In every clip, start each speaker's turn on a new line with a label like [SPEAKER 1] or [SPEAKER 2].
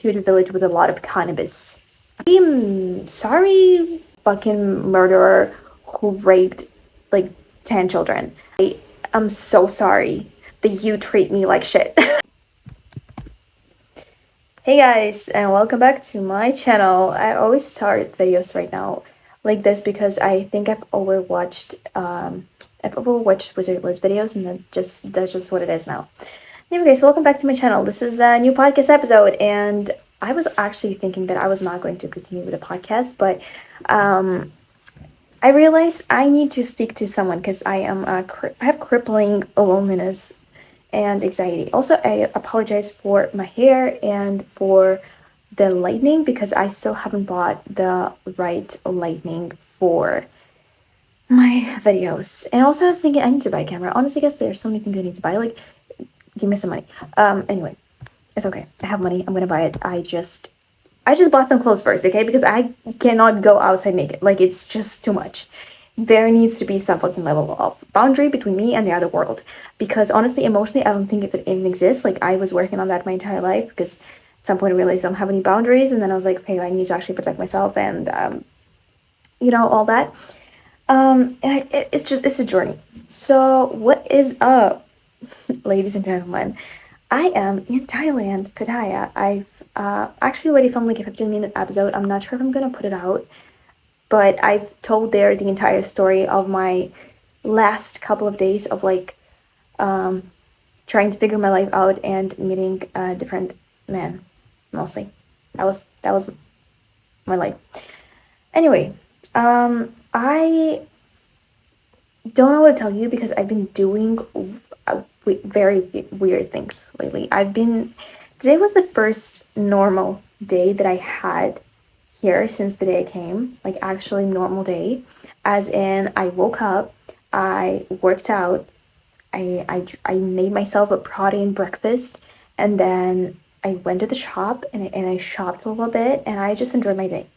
[SPEAKER 1] huge village with a lot of cannabis. I'm sorry, fucking murderer who raped like 10 children. I'm so sorry that you treat me like shit. Hey guys, and welcome back to my channel. I always start videos right now like this because I think I've overwatched Wizard List videos, and that's just what it is now. Anyway guys, welcome back to my channel. This is a new podcast episode, and I was actually thinking that I was not going to continue with the podcast, but I realized I need to speak to someone because I have crippling loneliness and anxiety. Also, I apologize for my hair and for the lighting because I still haven't bought the right lighting for my videos. And also, I was thinking I need to buy a camera. Honestly, guys, there's so many things I need to buy. Like, give me some money. Anyway, it's okay. I have money. I'm gonna buy it. I just bought some clothes first, okay? Because I cannot go outside naked. Like, it's just too much. There needs to be some fucking level of boundary between me and the other world. Because honestly, emotionally, I don't think if it even exists. Like, I was working on that my entire life because at some point I realized I don't have any boundaries. And then I was like, okay, I need to actually protect myself and, all that. It's a journey. So what is up, ladies and gentlemen? I am in Thailand, Pattaya. I've actually already filmed like a 15-minute episode. I'm not sure if I'm gonna put it out, but I've told there the entire story of my last couple of days of like trying to figure my life out and meeting a different man, mostly. That was my life. Anyway, I don't know what to tell you because I've been doing very weird things lately. Today was the first normal day that I had here since the day I came, like actually normal day, as in I woke up, I worked out, I made myself a protein breakfast, and then I went to the shop and I shopped a little bit, and I just enjoyed my day.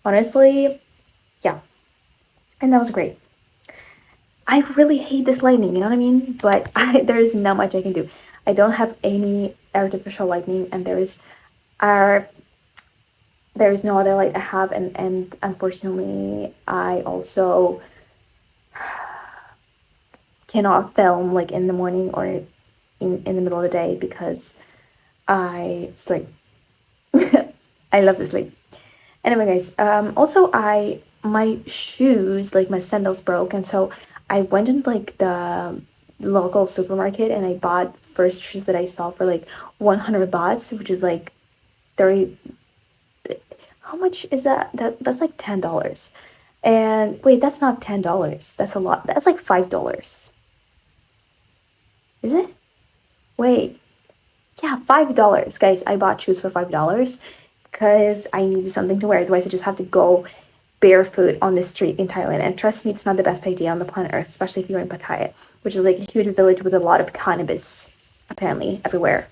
[SPEAKER 1] Honestly, yeah, and that was great. I really hate this lighting, you know what I mean? But there's not much I can do. I don't have any artificial lighting, and there is no other light I have, and unfortunately I also cannot film like in the morning or in the middle of the day because I sleep. I love to sleep. Anyway guys, also my shoes, like my sandals broke, and so I went in like the local supermarket and I bought first shoes that I saw for like 100 bahts, which is like 30. How much is that? That's like $10. And wait, that's not $10. That's a lot. That's like $5. Is it? Wait. Yeah, $5. Guys, I bought shoes for $5 because I needed something to wear. Otherwise, I just have to go barefoot on the street in Thailand. And trust me, it's not the best idea on the planet Earth, especially if you're in Pattaya, which is like a huge village with a lot of cannabis, apparently, everywhere.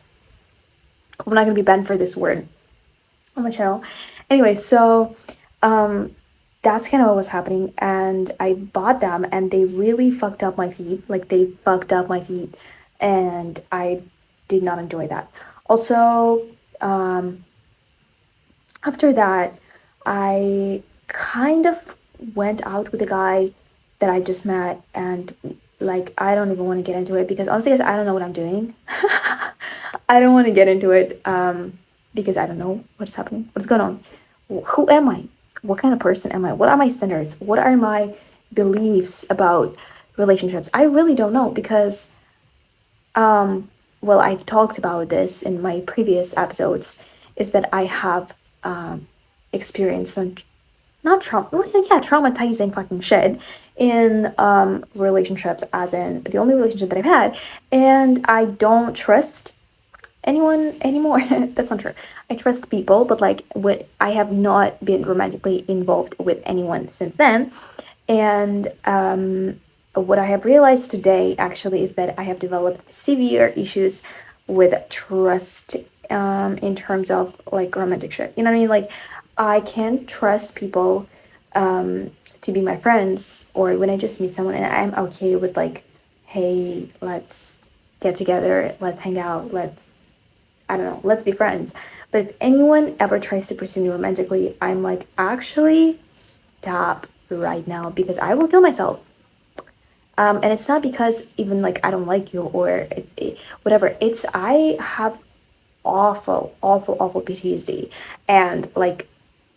[SPEAKER 1] I'm not going to be banned for this word on my channel. Anyway, so that's kind of what was happening, and I bought them and they really fucked up my feet. Like, they fucked up my feet, and I did not enjoy that. Also, after that, I kind of went out with a guy that I just met, and like, I don't even want to get into it because honestly guys, I don't know what I'm doing. I don't want to get into it because I don't know what's happening, what's going on. Who am I? What kind of person am I? What are my standards? What are my beliefs about relationships? I really don't know because well, I've talked about this in my previous episodes, is that I have experienced some not trauma, well, yeah, traumatizing fucking shit in relationships, as in the only relationship that I've had, and I don't trust anyone anymore. That's not true. I trust people, but like, I have not been romantically involved with anyone since then. And what I have realized today actually is that I have developed severe issues with trust in terms of like romantic shit. You know what I mean? Like, I can't trust people to be my friends, or when I just meet someone and I'm okay with like, hey, let's get together, let's hang out, let's, I don't know, let's be friends. But if anyone ever tries to pursue me romantically, I'm like, actually, stop right now because I will kill myself. And it's not because even like I don't like you or whatever. It's I have awful, awful, awful PTSD and like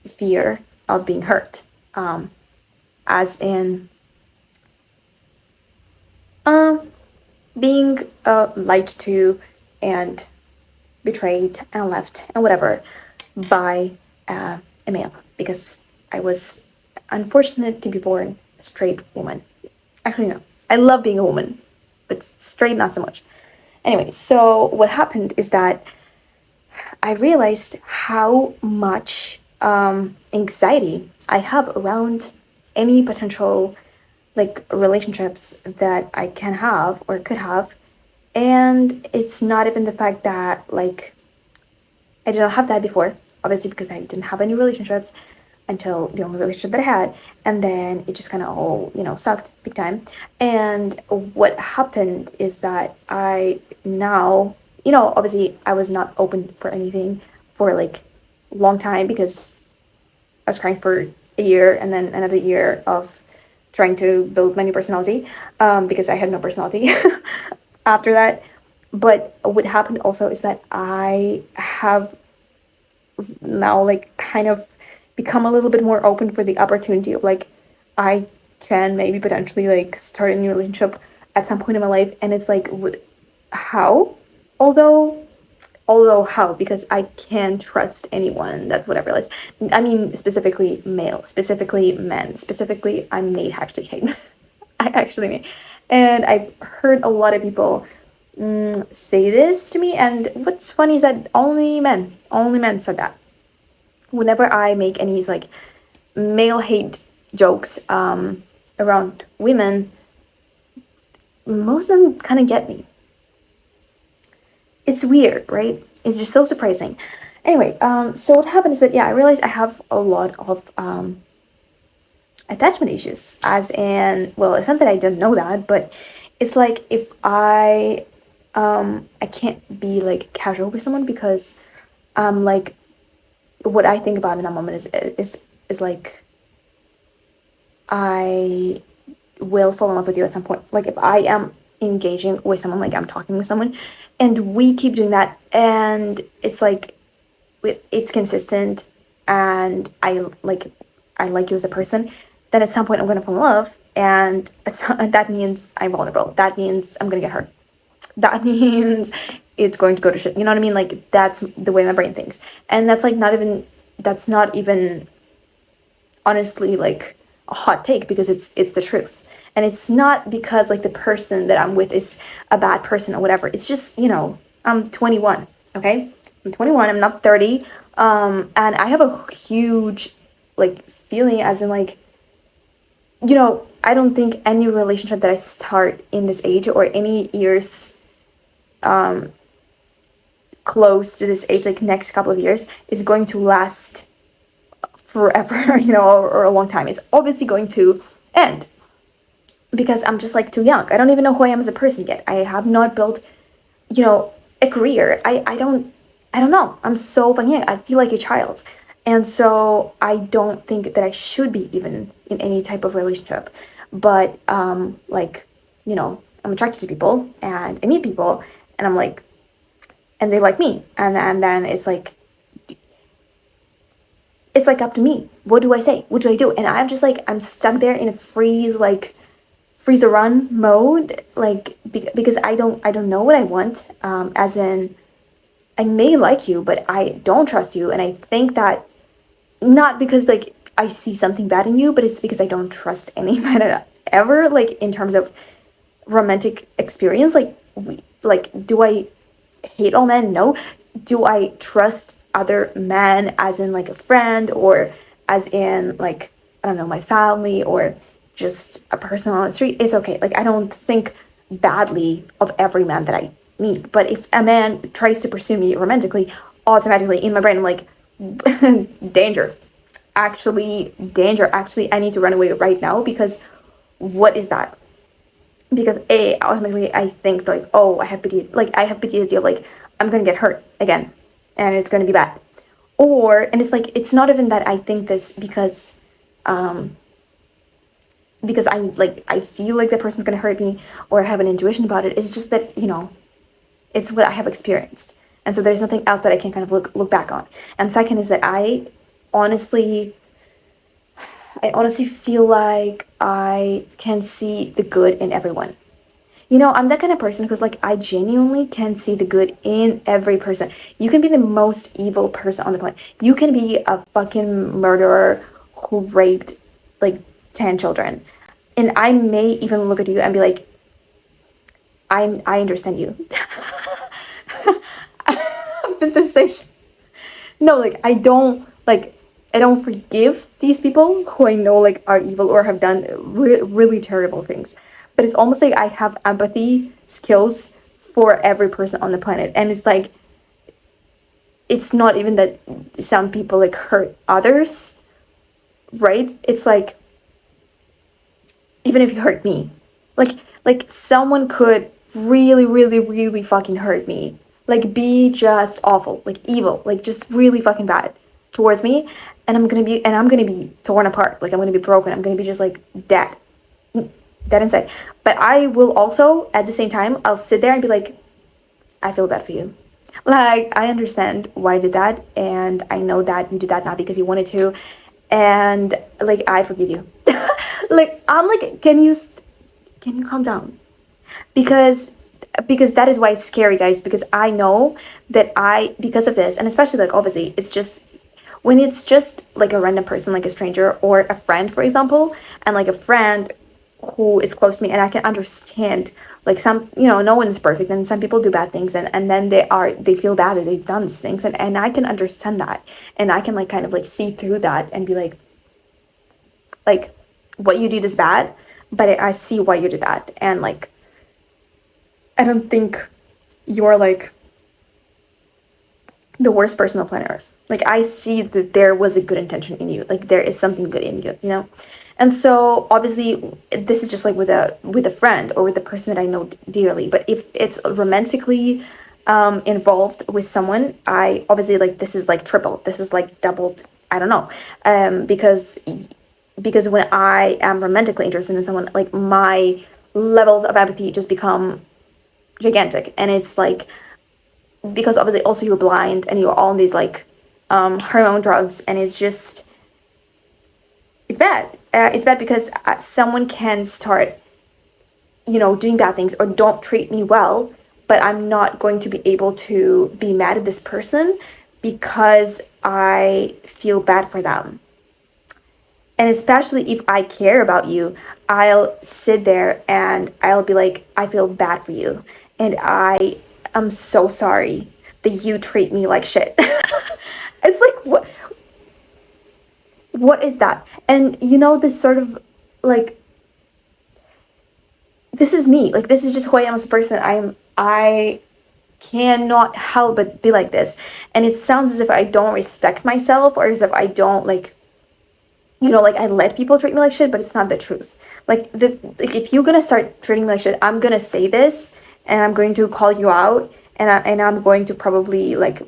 [SPEAKER 1] fear of being hurt. As in um being lied to and betrayed and left and whatever by a male because I was unfortunate to be born a straight woman. Actually, no, I love being a woman, but straight not so much. Anyway, so what happened is that I realized how much anxiety I have around any potential like relationships that I can have or could have. And it's not even the fact that like I did not have that before, obviously because I didn't have any relationships until the only relationship that I had, and then it just kind of all, sucked big time. And what happened is that I now, obviously I was not open for anything for like a long time because I was crying for a year and then another year of trying to build my new personality because I had no personality after that. But what happened also is that I have now like kind of become a little bit more open for the opportunity of like I can maybe potentially like start a new relationship at some point in my life, and it's like how although how, because I can't trust anyone. That's what I realized. I mean, specifically male, specifically men, specifically I'm made hashtag hate. I actually mean, and I've heard a lot of people say this to me, and what's funny is that only men said that. Whenever I make any like male hate jokes around women, most of them kind of get me. It's weird, right? It's just so surprising. Anyway, so what happened is that I realized I have a lot of attachment issues. As in, well, it's not that I didn't know that, but it's like if I can't be like casual with someone because like what I think about in that moment is like I will fall in love with you at some point. Like if I am engaging with someone, like I'm talking with someone, and we keep doing that, and it's like it's consistent, and I like you as a person, then at some point I'm gonna fall in love, and that means I'm vulnerable. That means I'm gonna get hurt. That means it's going to go to shit. You know what I mean? Like that's the way my brain thinks, and that's not even honestly like a hot take because it's the truth. And it's not because like the person that I'm with is a bad person or whatever. It's just, I'm 21, okay? I'm 21, I'm not 30. And I have a huge like feeling as in like, I don't think any relationship that I start in this age or any years close to this age, like next couple of years, is going to last forever, or a long time. It's obviously going to end because I'm just like too young. I don't even know who I am as a person yet. I have not built, a career. I don't know. I'm so fucking young. I feel like a child. And so I don't think that I should be even in any type of relationship. But like, I'm attracted to people and I meet people and I'm like, and they like me. And then it's like up to me. What do I say? What do I do? And I'm just like, I'm stuck there in a freeze or run mode, like because I don't know what I want. As in, I may like you, but I don't trust you, and I think that not because like I see something bad in you, but it's because I don't trust any man ever. Like in terms of romantic experience, do I hate all men? No. Do I trust other men as in like a friend or as in like I don't know, my family or just a person on the street? It's okay. Like I don't think badly of every man that I meet. But if a man tries to pursue me romantically, automatically in my brain I'm like danger. Actually danger. Actually I need to run away right now because what is that? Because ultimately I think like, oh, I have PTSD of like I'm gonna get hurt again and it's gonna be bad. Or, and it's like, it's not even that I think this um because I feel like that person's gonna hurt me, or I have an intuition about it. It's just that, it's what I have experienced. And so there's nothing else that I can kind of look back on. And second is that I honestly feel like I can see the good in everyone. I'm that kind of person who's like, I genuinely can see the good in every person. You can be the most evil person on the planet. You can be a fucking murderer who raped like 10 children. And I may even look at you and be like, I understand you. I've been the same. No, like I don't forgive these people who I know like are evil or have done really terrible things. But it's almost like I have empathy skills for every person on the planet, and it's like it's not even that some people like hurt others, right? It's like even if you hurt me, like someone could really really really fucking hurt me, like be just awful, like evil, like just really fucking bad towards me, and I'm gonna be torn apart, like I'm gonna be broken, I'm gonna be just like dead inside. But I will also at the same time, I'll sit there and be like, I feel bad for you. Like, I understand why you did that, and I know that you did that not because you wanted to, and like I forgive you. Like I'm like, can you calm down? Because that is why it's scary, guys, because I know that because of this, and especially like obviously it's just when it's just like a random person, like a stranger or a friend, for example, and like a friend who is close to me, and I can understand like some, no one is perfect, and some people do bad things, and then they feel bad that they've done these things, and I can understand that, and I can like kind of like see through that and be like what you did is bad, but I see why you did that, and like I don't think you're like the worst person on planet Earth. Like I see that there was a good intention in you. Like there is something good in you, you know? And so obviously this is just like with a friend or with a person that I know dearly. But if it's romantically involved with someone, I obviously like this is like triple. This is like doubled. I don't know. Because when I am romantically interested in someone, like my levels of empathy just become gigantic. And it's like because obviously also you're blind and you're all on these like hormone drugs, and it's bad. It's bad because someone can start doing bad things or don't treat me well, but I'm not going to be able to be mad at this person because I feel bad for them. And especially if I care about you, I'll sit there and I'll be like, I feel bad for you. And I am so sorry that you treat me like shit. It's like, what is that? And this sort of like, this is me. Like, this is just who I am as a person. I cannot help but be like this. And it sounds as if I don't respect myself, or as if I don't like, like I let people treat me like shit, but it's not the truth. Like if you're gonna start treating me like shit, I'm gonna say this, and I'm going to call you out, and I'm going to probably like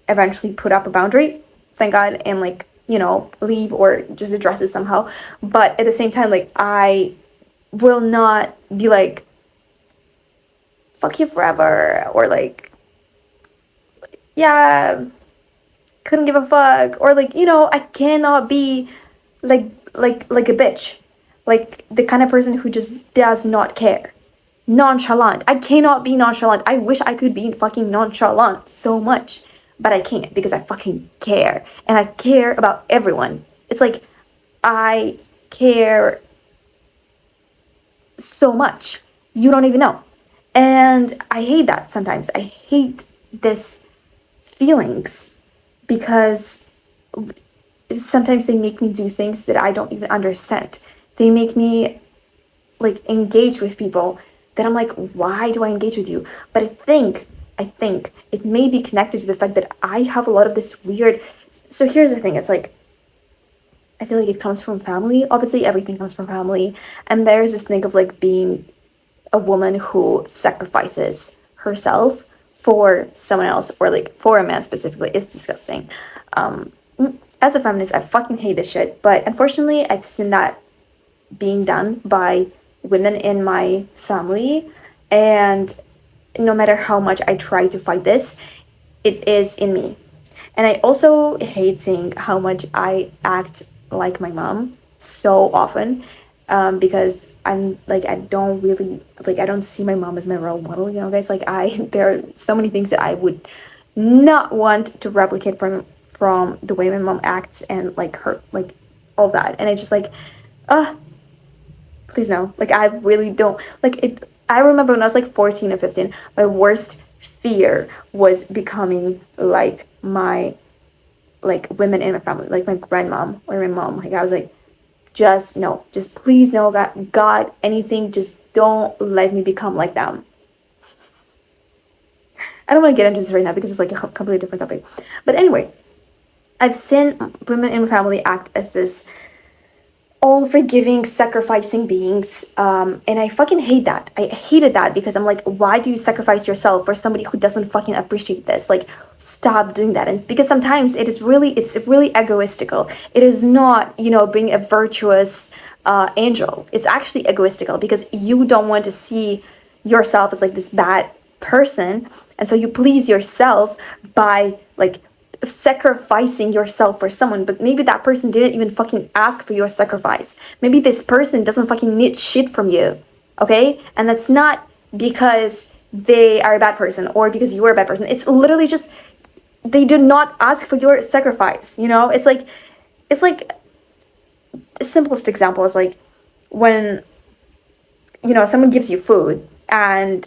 [SPEAKER 1] eventually put up a boundary, thank God, and like leave or just address it somehow. But at the same time, like I will not be like fuck you forever, or like yeah, couldn't give a fuck, or like I cannot be like a bitch, like the kind of person who just does not care, nonchalant. I cannot be nonchalant. I wish I could be fucking nonchalant so much, but I can't because I fucking care, and I care about everyone. It's like I care so much, you don't even know. And I hate that sometimes. I hate this feelings because sometimes they make me do things that I don't even understand. They make me like engage with people that I'm like, why do I engage with you? But I think it may be connected to the fact that I have a lot of this weird. So here's the thing, it's like I feel like it comes from family. Obviously everything comes from family. And there's this thing of like being a woman who sacrifices herself for someone else, or like for a man specifically. It's disgusting. As a feminist, I fucking hate this shit, but unfortunately I've seen that being done by women in my family, and no matter how much I try to fight this, it is in me. And I also hate seeing how much I act like my mom so often, because I'm like, I don't really, like, I don't see my mom as my role model, you know, guys. Like, there are so many things that I would not want to replicate from the way my mom acts, and like her, like all that. And I just like, uh, please no. Like, I really don't like it. I remember when I was like 14 or 15, my worst fear was becoming like my like women in my family, like my grandmom or my mom. Like, I was like, just no, just please no, God, anything, just don't let me become like them. I don't want to get into this right now because it's like a completely different topic. But anyway, I've seen women in my family act as this all forgiving, sacrificing beings. And I fucking hate that. I hated that because I'm like, why do you sacrifice yourself for somebody who doesn't fucking appreciate this? Like, stop doing that. And because sometimes it's really egoistical. It is not, being a virtuous angel. It's actually egoistical because you don't want to see yourself as like this bad person. And so you please yourself by like sacrificing yourself for someone, but maybe that person didn't even fucking ask for your sacrifice. Maybe this person doesn't fucking need shit from you, okay? And that's not because they are a bad person or because you are a bad person. It's literally just they did not ask for your sacrifice, you know? It's like the simplest example is like when someone gives you food and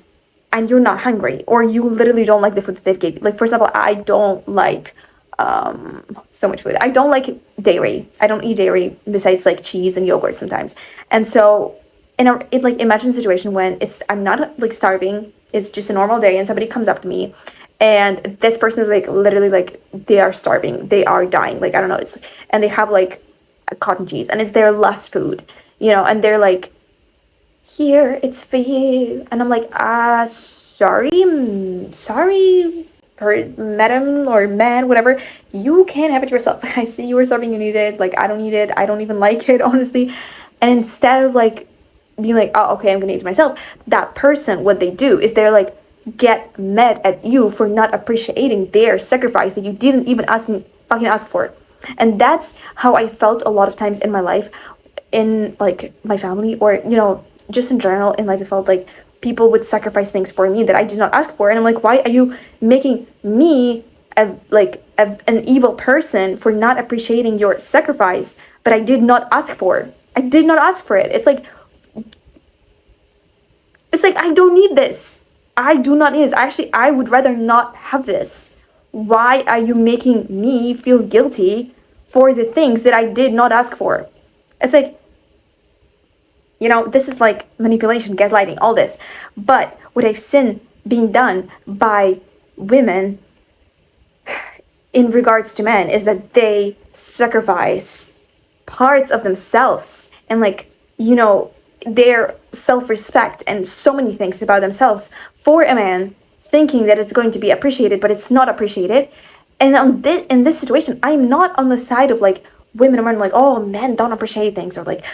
[SPEAKER 1] you're not hungry, or you literally don't like the food that they've gave you. Like, for example, I don't like so much food. I don't like dairy. I don't eat dairy besides like cheese and yogurt sometimes. And so imagine a situation when I'm not like starving, it's just a normal day, and somebody comes up to me and this person is like literally like they are starving, they are dying, like I don't know, and they have like a cotton cheese and it's their last food, and they're like, here, it's for you. And I'm like, sorry, or madam or man, whatever. You can't have it yourself. I see you were starving, you need it. Like, I don't need it. I don't even like it, honestly. And instead of like being like, oh, okay, I'm gonna eat it myself, that person, what they do is they're like, get mad at you for not appreciating their sacrifice that you didn't even fucking ask for. And that's how I felt a lot of times in my life, in like my family, or just in general in life. I felt like people would sacrifice things for me that I did not ask for, and I'm like, why are you making me an evil person for not appreciating your sacrifice? But I did not ask for. I did not ask for it. It's like I don't need this. I do not need this. Actually, I would rather not have this. Why are you making me feel guilty for the things that I did not ask for? It's like, this is like manipulation, gaslighting, all this. But what I've seen being done by women in regards to men is that they sacrifice parts of themselves and their self-respect and so many things about themselves for a man, thinking that it's going to be appreciated, but it's not appreciated. And in this situation, I'm not on the side of like women are like, oh, men don't appreciate things, or like,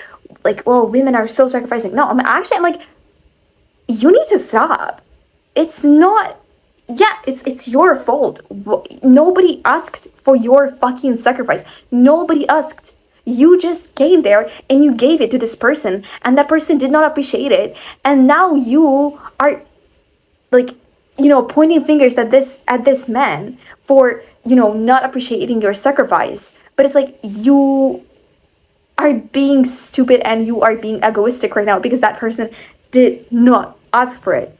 [SPEAKER 1] well, women are so sacrificing. No, I'm like, you need to stop. It's not, yeah, it's your fault. Nobody asked for your fucking sacrifice. Nobody asked. You just came there and you gave it to this person, and that person did not appreciate it. And now you are like, pointing fingers at this man for, not appreciating your sacrifice. But it's like, you are being stupid and you are being egoistic right now because that person did not ask for it.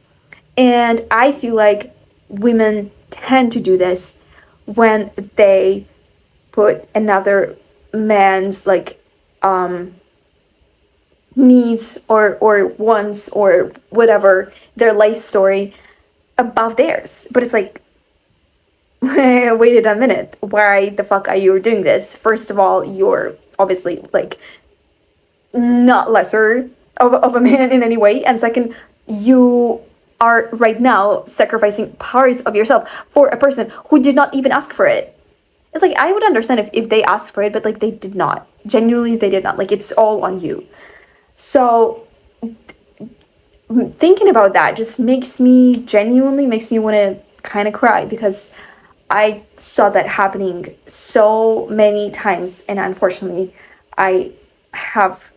[SPEAKER 1] And I feel like women tend to do this when they put another man's like needs or wants or whatever, their life story, above theirs. But it's like, wait a minute, why the fuck are you doing this? First of all, you're obviously like not lesser of a man in any way, and second, you are right now sacrificing parts of yourself for a person who did not even ask for it. it's like I would understand if they asked for it, but like they did not. Genuinely, they did not. Like it's all on you. So thinking about that just genuinely makes me want to kind of cry, because I saw that happening so many times, and unfortunately, I have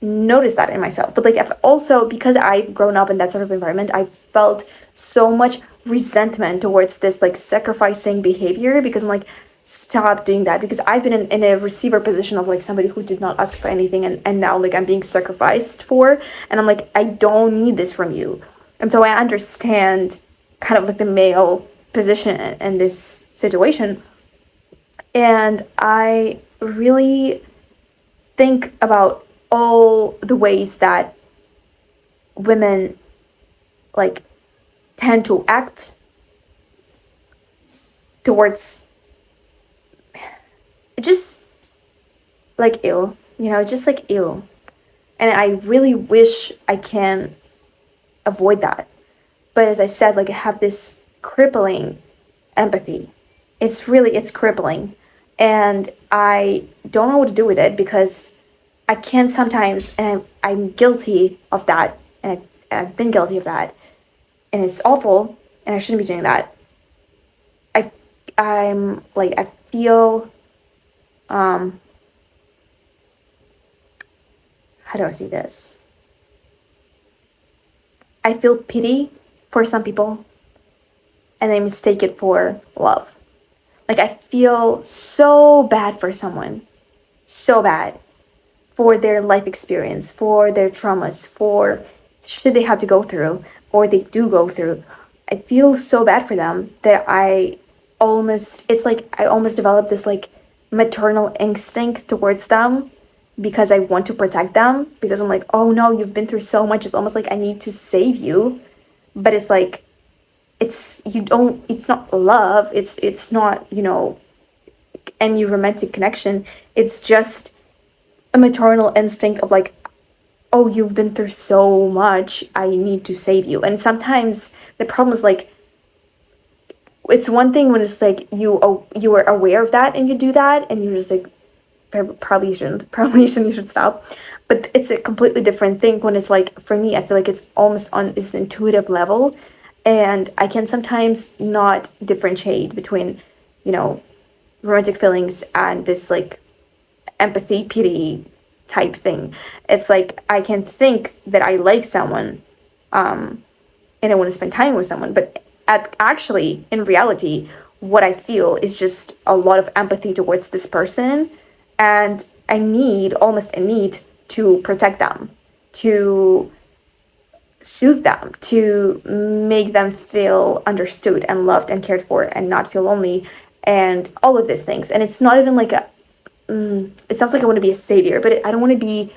[SPEAKER 1] noticed that in myself. But like I've also, because I've grown up in that sort of environment, I've felt so much resentment towards this like sacrificing behavior, because I'm like, stop doing that, because I've been in a receiver position of like somebody who did not ask for anything, and now like I'm being sacrificed for, and I'm like, I don't need this from you. And so I understand kind of like the male position in this situation, and I really think about all the ways that women like tend to act towards, just like ew, just like ew. And I really wish I can avoid that. But as I said, like I have this crippling empathy. It's crippling. And I don't know what to do with it, because I can sometimes, and I'm guilty of that, and I've been guilty of that, and it's awful, and I shouldn't be doing that. I'm like, I feel, how do I say this? I feel pity for some people, and I mistake it for love. Like, I feel so bad for someone, so bad, for their life experience, for their traumas, for should they have to go through, or they do go through. I feel so bad for them that it's like I almost develop this like maternal instinct towards them, because I want to protect them, because I'm like, oh no, you've been through so much. It's almost like I need to save you. But it's like, it's not love. It's not, any romantic connection. It's just a maternal instinct of like, oh, you've been through so much, I need to save you. And sometimes the problem is like, it's one thing when it's like you are aware of that and you do that, and you're just like, you should stop. But it's a completely different thing when it's like, for me, I feel like it's almost on this intuitive level, and I can sometimes not differentiate between, romantic feelings and this like empathy, pity type thing. It's like I can think that I like someone, and I want to spend time with someone, but actually, in reality, what I feel is just a lot of empathy towards this person, and almost a need to protect them, to soothe them, to make them feel understood and loved and cared for and not feel lonely, and all of these things. And it's not even like it sounds like I want to be a savior, but I don't want to be,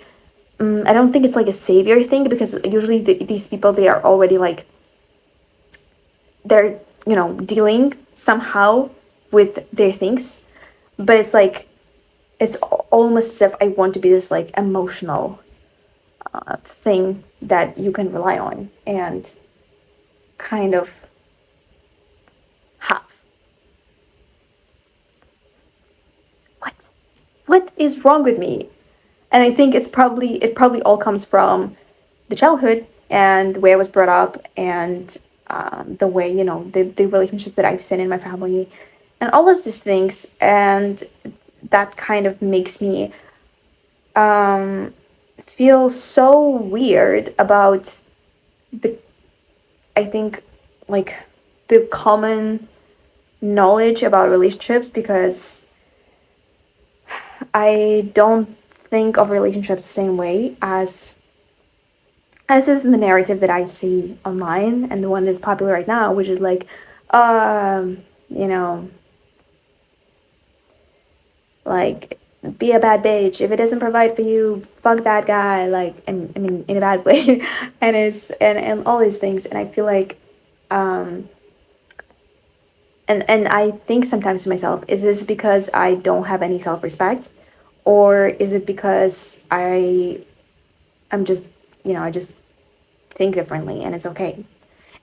[SPEAKER 1] I don't think it's like a savior thing, because usually these people, they are already like, they're, dealing somehow with their things. But it's like, it's almost as if I want to be this like emotional thing that you can rely on and kind of have. What is wrong with me? And I think it probably all comes from the childhood and the way I was brought up, and the way, the relationships that I've seen in my family, and all of these things. And that kind of makes me feel so weird about I think, like, the common knowledge about relationships, because I don't think of relationships the same way as is the narrative that I see online, and the one that's popular right now, which is like, you know, like, be a bad bitch. If it doesn't provide for you, fuck that guy. Like, and I mean, in a bad way, and all these things. And I feel like, and I think sometimes to myself, is this because I don't have any self-respect, or is it because I'm just, I just think differently, and it's okay.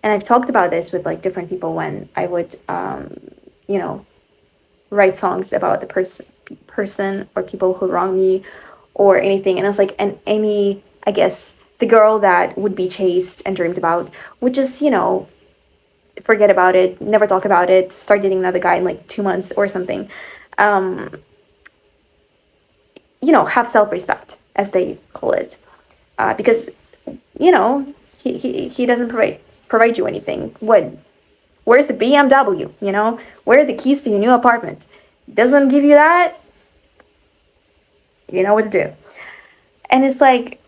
[SPEAKER 1] And I've talked about this with like different people when I would, you know, write songs about the person or people who wrong me or anything. And it's like, and any, I guess, the girl that would be chased and dreamed about would just, forget about it, never talk about it, start dating another guy in like 2 months or something. Um, have self-respect, as they call it. Because, he doesn't provide you anything. Where's the BMW? Where are the keys to your new apartment? Doesn't give you that, you know what to do. And it's like,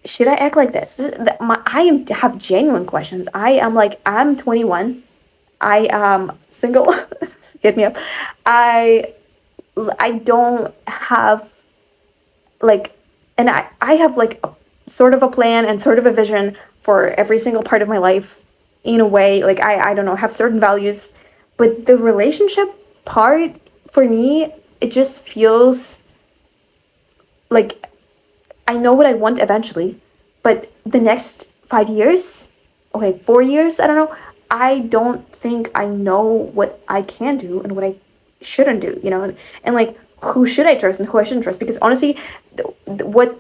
[SPEAKER 1] should I act like this? I have genuine questions. I'm 21. I am single. Hit me up. I don't have like, and I have like a sort of a plan and sort of a vision for every single part of my life in a way. Like, I don't know, have certain values, but the relationship part for me, it just feels like I know what I want eventually, but the next 5 years, okay, 4 years, I don't know. I don't think I know what I can do and what I shouldn't do, and like who should I trust and who I shouldn't trust. Because honestly, what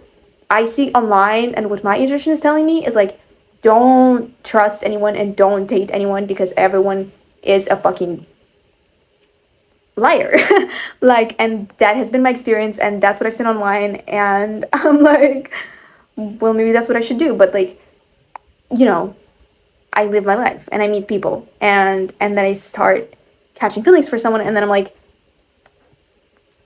[SPEAKER 1] I see online and what my intuition is telling me is like, don't trust anyone and don't date anyone because everyone is a fucking liar. Like, and that has been my experience, and that's what I've seen online, and I'm like, well, maybe that's what I should do. But like, you know I live my life and I meet people, and then I start catching feelings for someone, and then I'm like,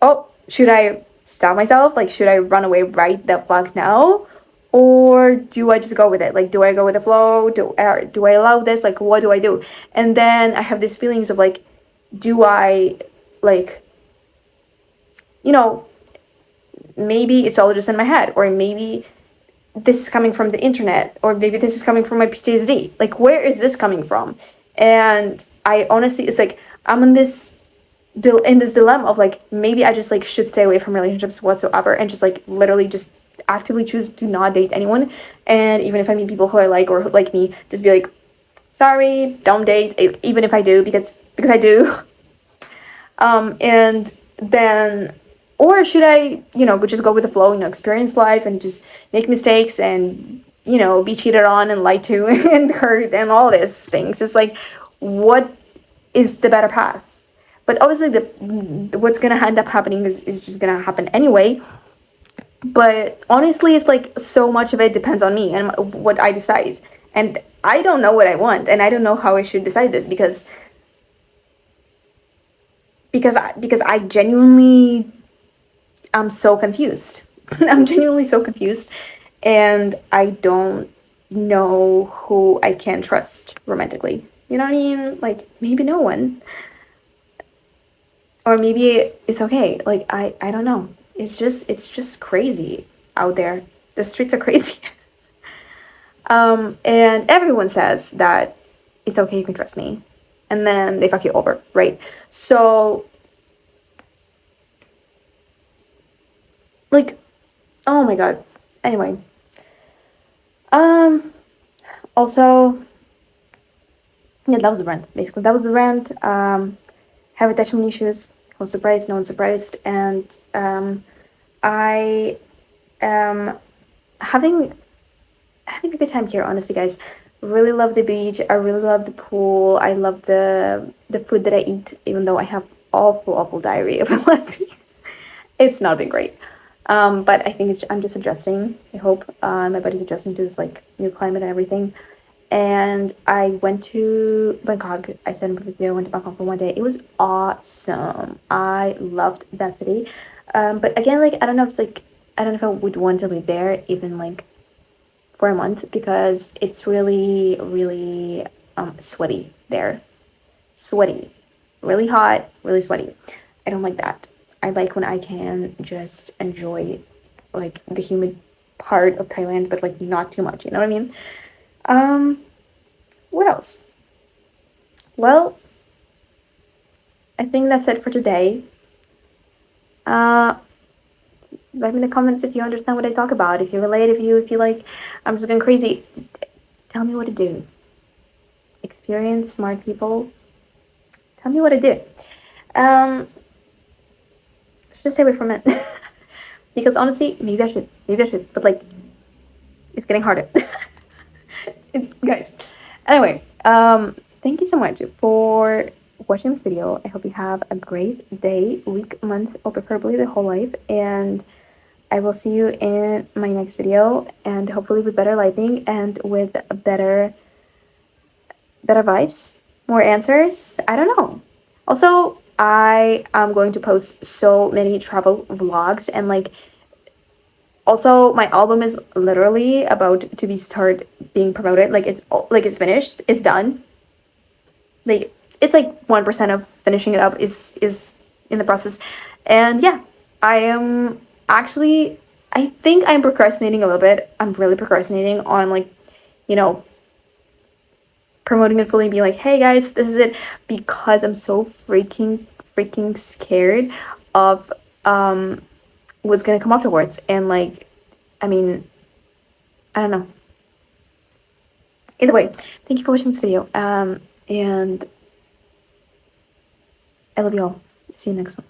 [SPEAKER 1] oh, should I stop myself? Like, should I run away right the fuck now? Or do I just go with it? Like, do I go with the flow? Do I allow this? Like, what do I do? And then I have these feelings of like, do I, like, you know, maybe it's all just in my head, or maybe this is coming from the internet, or maybe this is coming from my PTSD. Like, where is this coming from? And I honestly, it's like, I'm in this dilemma of like, maybe I just like should stay away from relationships whatsoever and just like literally just actively choose to not date anyone. And even if I meet people who I like or who like me, just be like, sorry, don't date, even if I do, because I do. And then, or should I, just go with the flow, experience life and just make mistakes and, be cheated on and lied to and hurt and all these things. It's like, what is the better path? But obviously what's gonna end up happening is just gonna happen anyway. But honestly, it's like so much of it depends on me and what I decide. And I don't know what I want, and I don't know how I should decide this because I genuinely am so confused. I'm genuinely so confused, and I don't know who I can trust romantically. You know what I mean? Like, maybe no one. Or maybe it's okay. Like, I don't know. It's just crazy out there. The streets are crazy. And everyone says that it's okay, you can trust me. And then they fuck you over, right? So, like, oh my god. Anyway. Also, yeah, that was the rant, basically. That was the rant. Have attachment issues. Who's surprised? No one's surprised. And I am having a good time here, honestly, guys. Really love the beach. I really love the pool. I love the food that I eat, even though I have awful diarrhea from last week. It's not been great. But I think I'm just adjusting. I hope my body's adjusting to this like new climate and everything. And I went to Bangkok. I said in previous video, I went to Bangkok for one day. It was awesome. I loved that city. But again, like, I don't know if I would want to live there even like for a month, because it's really, really sweaty there. Sweaty. Really hot, really sweaty. I don't like that. I like when I can just enjoy like the humid part of Thailand, but like not too much, you know what I mean? What else? Well, I think that's it for today. Let me in the comments if you understand what I talk about, if you relate, if you like, I'm just going crazy. Tell me what to do. Experience smart people Tell me what to do. Just stay away from it. Because honestly, maybe I should, but like, it's getting harder. Guys. Anyway, thank you so much for watching this video. I hope you have a great day, week, month, or preferably the whole life. And I will see you in my next video, and hopefully with better lighting and with better vibes, more answers. I don't know. Also, I am going to post so many travel vlogs, and like, also my album is literally about to be start being promoted. Like it's finished, it's done. Like it's like 1% of finishing it up is in the process. And yeah, I am actually, I think I'm procrastinating a little bit. I'm really procrastinating on, like, you know, promoting it fully and being like, hey guys, this is it, because I'm so freaking scared of what's gonna come afterwards. And like, I mean, I don't know. Either way, thank you for watching this video. And I love you all. See you next one.